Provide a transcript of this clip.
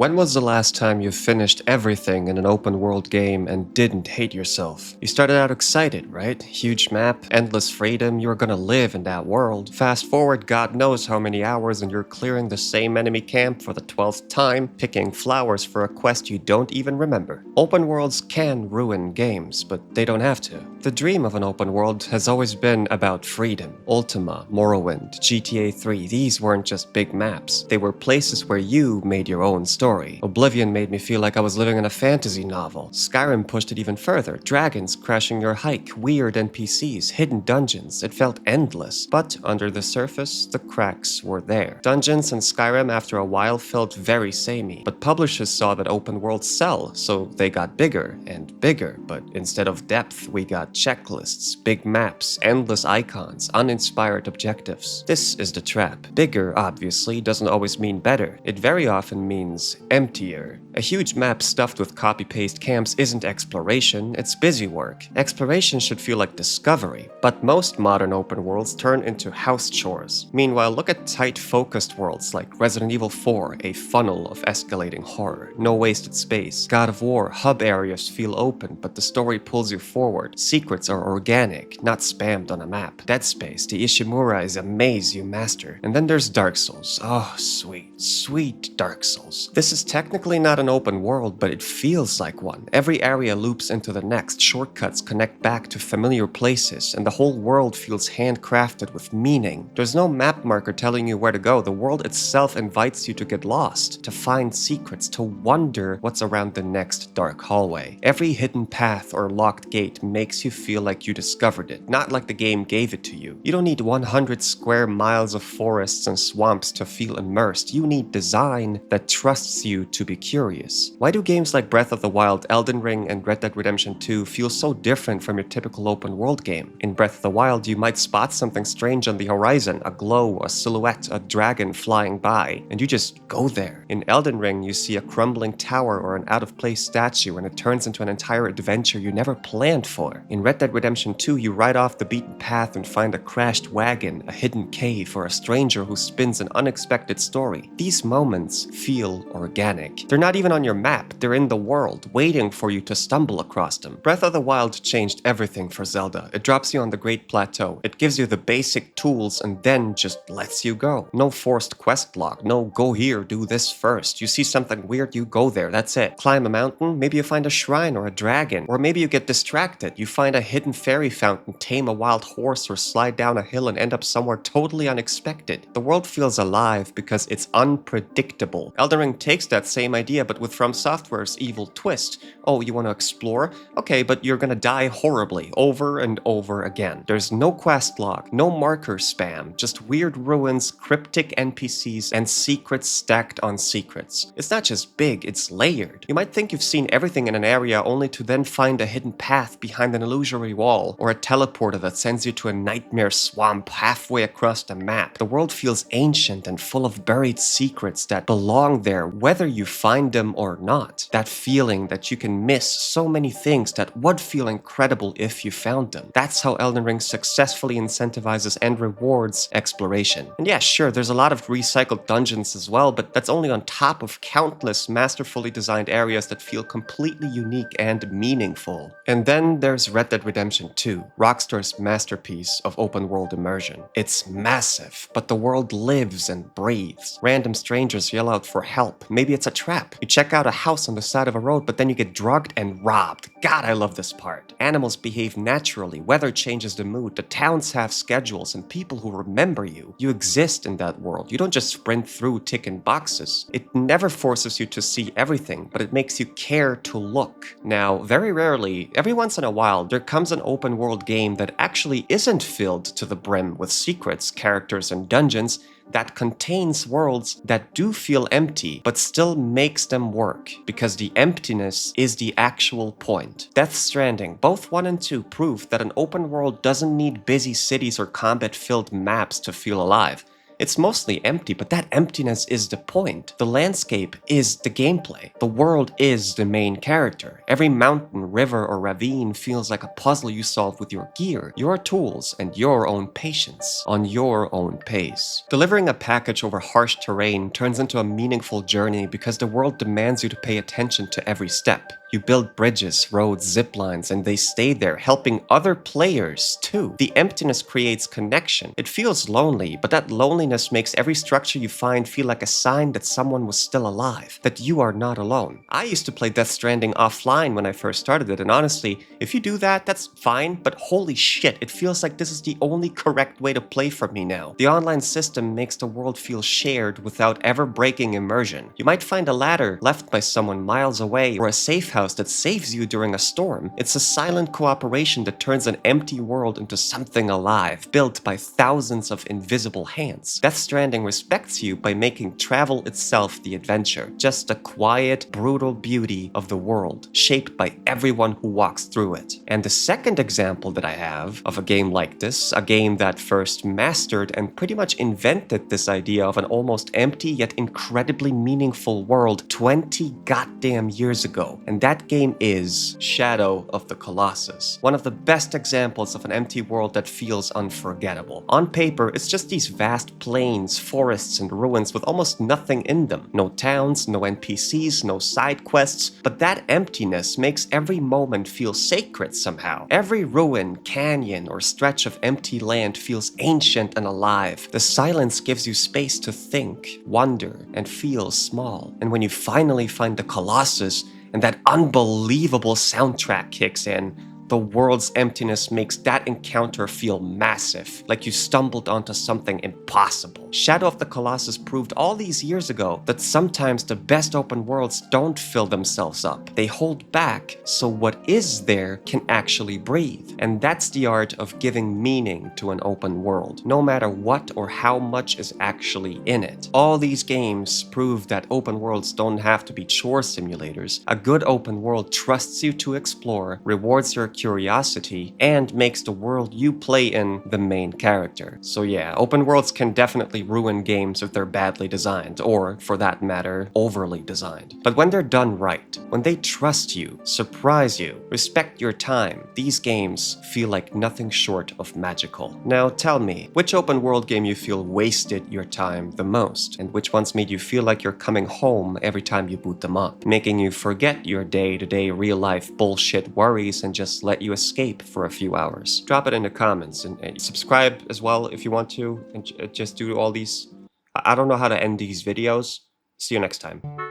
When was the last time you finished everything in an open world game and didn't hate yourself? You started out excited, right? Huge map, endless freedom, you're gonna live in that world. Fast forward God knows how many hours and you're clearing the same enemy camp for the 12th time, picking flowers for a quest you don't even remember. Open worlds can ruin games, but they don't have to. The dream of an open world has always been about freedom. Ultima, Morrowind, GTA 3, these weren't just big maps. They were places where you made your own story. Oblivion made me feel like I was living in a fantasy novel. Skyrim pushed it even further. Dragons crashing your hike, weird NPCs, hidden dungeons. It felt endless. But under the surface, the cracks were there. Dungeons and Skyrim after a while felt very samey. But publishers saw that open worlds sell, so they got bigger and bigger. But instead of depth, we got checklists, big maps, endless icons, uninspired objectives. This is the trap. Bigger, obviously, doesn't always mean better. It very often means emptier. A huge map stuffed with copy-paste camps isn't exploration, it's busy work. Exploration should feel like discovery, but most modern open worlds turn into house chores. Meanwhile, look at tight focused worlds like Resident Evil 4, a funnel of escalating horror. No wasted space. God of War, hub areas feel open, but the story pulls you forward. Secrets are organic, not spammed on a map. Dead Space, the Ishimura is a maze you master. And then there's Dark Souls. Oh, sweet, sweet Dark Souls. This is technically not an open world, but it feels like one. Every area loops into the next, shortcuts connect back to familiar places, and the whole world feels handcrafted with meaning. There's no map marker telling you where to go. The world itself invites you to get lost, to find secrets, to wonder what's around the next dark hallway. Every hidden path or locked gate makes you feel like you discovered it, not like the game gave it to you. You don't need 100 square miles of forests and swamps to feel immersed. You need design that trusts you to be curious. Why do games like Breath of the Wild, Elden Ring, and Red Dead Redemption 2 feel so different from your typical open world game? In Breath of the Wild, you might spot something strange on the horizon, a glow, a silhouette, a dragon flying by, and you just go there. In Elden Ring, you see a crumbling tower or an out-of-place statue, and it turns into an entire adventure you never planned for. In Red Dead Redemption 2, you ride off the beaten path and find a crashed wagon, a hidden cave, or a stranger who spins an unexpected story. These moments feel organic. They're not even on your map, they're in the world, waiting for you to stumble across them. Breath of the Wild changed everything for Zelda. It drops you on the Great Plateau. It gives you the basic tools and then just lets you go. No forced quest log, no go here, do this first. You see something weird, you go there, that's it. Climb a mountain, maybe you find a shrine or a dragon, or maybe you get distracted. You find a hidden fairy fountain, tame a wild horse, or slide down a hill and end up somewhere totally unexpected. The world feels alive because it's unpredictable. Elden Ring takes that same idea but with From Software's evil twist. Oh, you want to explore? Okay, but you're gonna die horribly, over and over again. There's no quest log, no marker spam, just weird ruins, cryptic NPCs, and secrets stacked on secrets. It's not just big, it's layered. You might think you've seen everything in an area only to then find a hidden path behind an illusory wall, or a teleporter that sends you to a nightmare swamp halfway across the map. The world feels ancient and full of buried secrets that belong there whether you find them or not. That feeling that you can miss so many things that would feel incredible if you found them. That's how Elden Ring successfully incentivizes and rewards exploration. And yeah, sure, there's a lot of recycled dungeons as well, but that's only on top of countless masterfully designed areas that feel completely unique and meaningful. And then there's Red Dead Redemption 2, Rockstar's masterpiece of open world immersion. It's massive, but the world lives and breathes. Random strangers yell out for help. Maybe it's a trap. You check out a house on the side of a road, but then you get drugged and robbed. God, I love this part. Animals behave naturally, weather changes the mood, the towns have schedules and people who remember you. You exist in that world. You don't just sprint through ticking boxes. It never forces you to see everything, but it makes you care to look. Now, very rarely, every once in a while, there comes an open world game that actually isn't filled to the brim with secrets, characters, and dungeons, that contains worlds that do feel empty, but still makes them work, because the emptiness is the actual point. Death Stranding, both 1 and 2, prove that an open world doesn't need busy cities or combat-filled maps to feel alive. It's mostly empty, but that emptiness is the point. The landscape is the gameplay. The world is the main character. Every mountain, river, or ravine feels like a puzzle you solve with your gear, your tools, and your own patience, on your own pace. Delivering a package over harsh terrain turns into a meaningful journey because the world demands you to pay attention to every step. You build bridges, roads, zip lines, and they stay there, helping other players too. The emptiness creates connection. It feels lonely, but that loneliness makes every structure you find feel like a sign that someone was still alive, that you are not alone. I used to play Death Stranding offline when I first started it, and honestly, if you do that, that's fine, but holy shit, it feels like this is the only correct way to play for me now. The online system makes the world feel shared without ever breaking immersion. You might find a ladder left by someone miles away, or a safe house that saves you during a storm. It's a silent cooperation that turns an empty world into something alive, built by thousands of invisible hands. Death Stranding respects you by making travel itself the adventure, just the quiet, brutal beauty of the world, shaped by everyone who walks through it. And the second example that I have of a game like this, a game that first mastered and pretty much invented this idea of an almost empty yet incredibly meaningful world 20 goddamn years ago. And that game is Shadow of the Colossus. One of the best examples of an empty world that feels unforgettable. On paper, it's just these vast plains, forests, and ruins with almost nothing in them. No towns, no NPCs, no side quests, but that emptiness makes every moment feel sacred somehow. Every ruin, canyon, or stretch of empty land feels ancient and alive. The silence gives you space to think, wonder, and feel small. And when you finally find the Colossus, and that unbelievable soundtrack kicks in, the world's emptiness makes that encounter feel massive, like you stumbled onto something impossible. Shadow of the Colossus proved all these years ago that sometimes the best open worlds don't fill themselves up. They hold back, so what is there can actually breathe. And that's the art of giving meaning to an open world, no matter what or how much is actually in it. All these games prove that open worlds don't have to be chore simulators. A good open world trusts you to explore, rewards your curiosity, and makes the world you play in the main character. So yeah, open worlds can definitely ruin games if they're badly designed, or, for that matter, overly designed. But when they're done right, when they trust you, surprise you, respect your time, these games feel like nothing short of magical. Now tell me, which open world game you feel wasted your time the most, and which ones made you feel like you're coming home every time you boot them up, making you forget your day-to-day real-life bullshit worries and just let you escape for a few hours? Drop it in the comments, and subscribe as well if you want to, and just do all these. I don't know how to end these videos. See you next time.